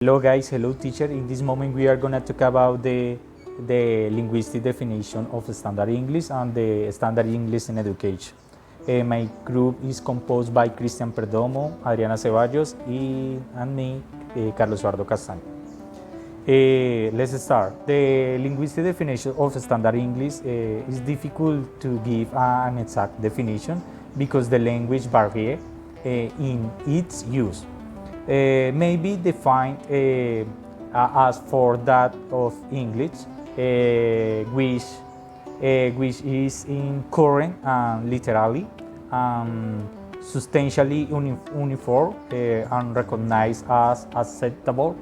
Hello guys, hello teacher. In this moment we are going to talk about the linguistic definition of standard English and the standard English in education. My group is composed by Cristian Perdomo, Adriana Ceballos, and me, Carlos Eduardo Castaño. Let's start. The linguistic definition of standard English is difficult to give an exact definition because the language varies in its use. May be defined as for that of English, which is in current and literally substantially uniform and recognized as acceptable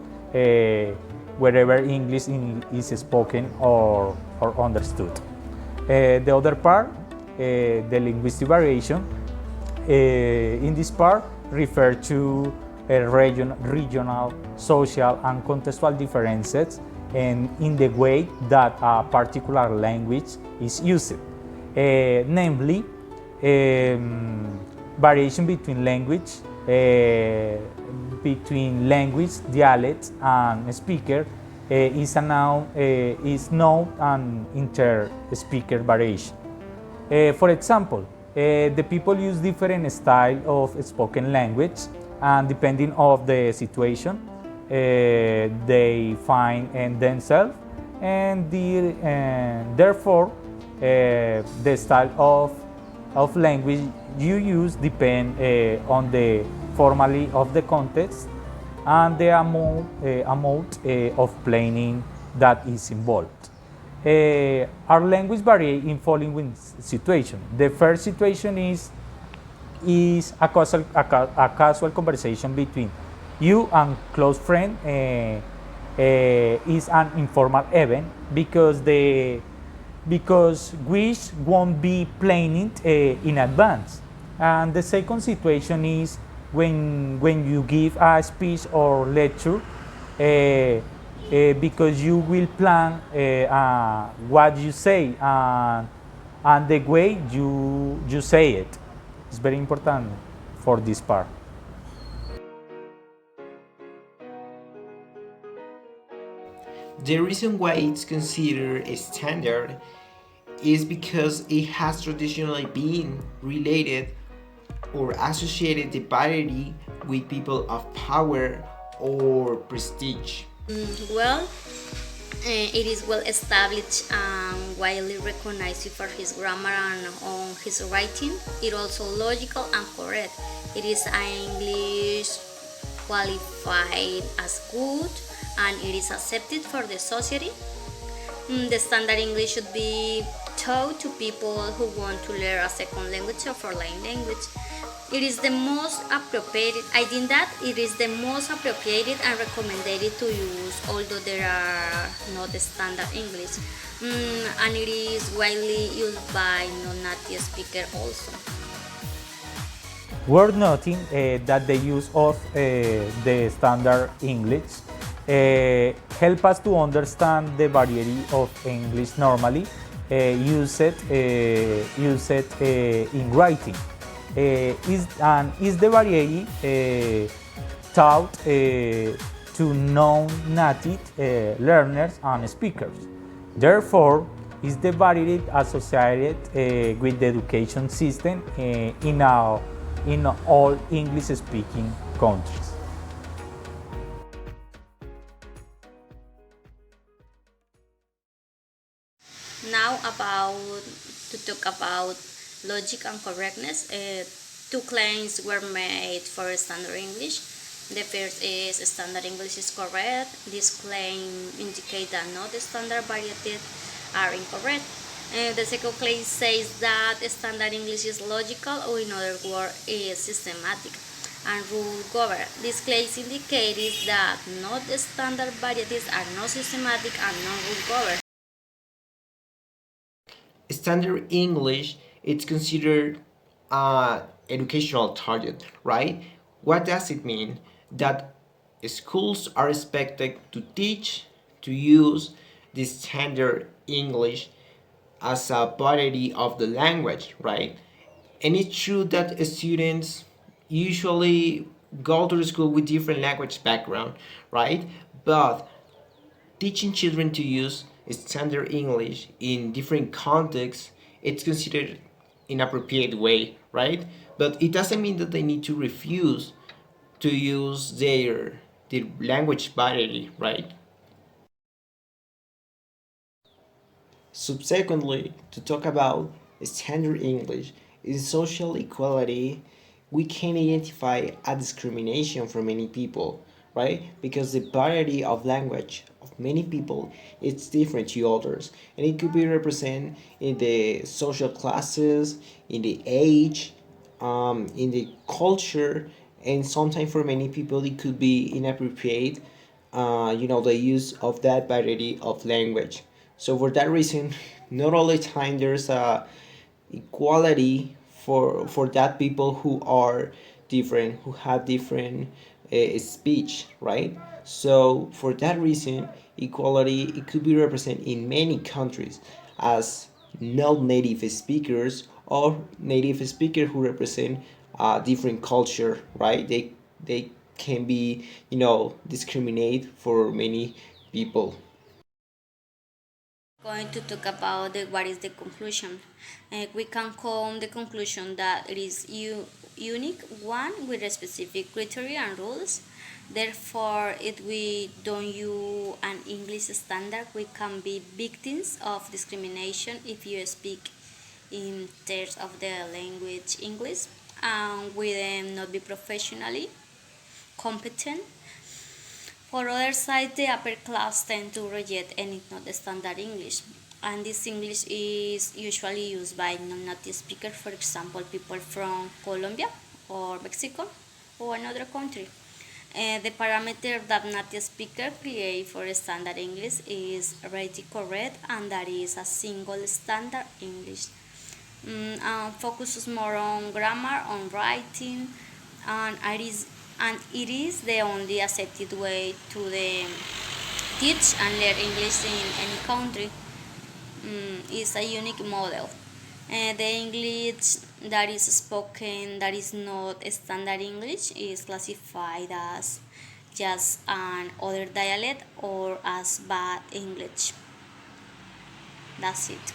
wherever English is spoken or understood. The other part, the linguistic variation, in this part refer to regional, social, and contextual differences and in the way that a particular language is used. Namely, variation between language, dialects, and speaker is known an inter-speaker variation. For example, the people use different style of spoken language, and depending of the situation, they find in themselves, and therefore the style of language you use depend on the formally of the context and the amount of planning that is involved. Our language varies in following situation. The first situation is a casual conversation between you and close friend. Is an informal event because we won't be planning in advance. And the second situation is when you give a speech or lecture, because you will plan what you say and the way you say it. It's very important for this part. The reason why it's considered a standard is because it has traditionally been related or associated the variety with people of power or prestige. It is well established and widely recognized for his grammar and on his writing. It also logical and correct. It is English qualified as good and it is accepted for the society. The standard English should be taught to people who want to learn a second language or foreign language. It is the most appropriate. I think that it is the most appropriate and recommended to use, although there are not the standard English, and it is widely used by non-native speakers also. Worth noting that the use of the standard English help us to understand the variety of English normally used in writing. Is the variety taught to non-native learners and speakers. Therefore, is the variety associated with the education system in all English-speaking countries. Now to talk about logic and correctness. Two claims were made for standard English. The first is standard English is correct. This claim indicates that not the standard varieties are incorrect. The second claim says that standard English is logical, or in other words, is systematic and rule govern. This claim indicates that not the standard varieties are not systematic and non rule govern. Standard English, it's considered an educational target, right? What does it mean? That schools are expected to teach, to use the standard English as a body of the language, right? And it's true that students usually go to the school with different language background, right? But teaching children to use standard English in different contexts, it's considered inappropriate way, right? But it doesn't mean that they need to refuse to use their language barrier, right? Subsequently, to talk about standard English in social equality, we can identify a discrimination for many people, right? Because the variety of language of many people is different to others, and it could be represented in the social classes, in the age, in the culture, and sometimes for many people it could be inappropriate, the use of that variety of language. So for that reason, not all the time there's a equality for that people who are different, who have different speech, right? So for that reason, equality it could be represented in many countries as non-native speakers or native speakers who represent a different culture, right? They can be discriminate for many people. Going to talk about what is the conclusion. We can come the conclusion that it is unique one with a specific criteria and rules. Therefore, if we don't use an English standard, we can be victims of discrimination if you speak in terms of the language English, and we then not be professionally competent. For other side, the upper class tend to reject any not standard English, and this English is usually used by non-native speakers, for example, people from Colombia or Mexico or another country. The parameter that native speaker create for standard English is rated correct, and that is a single standard English. Focuses more on grammar, on writing, and it is the only accepted way to teach and learn English in any country. It's a unique model. The English that is spoken that is not standard English is classified as just an other dialect or as bad English. That's it.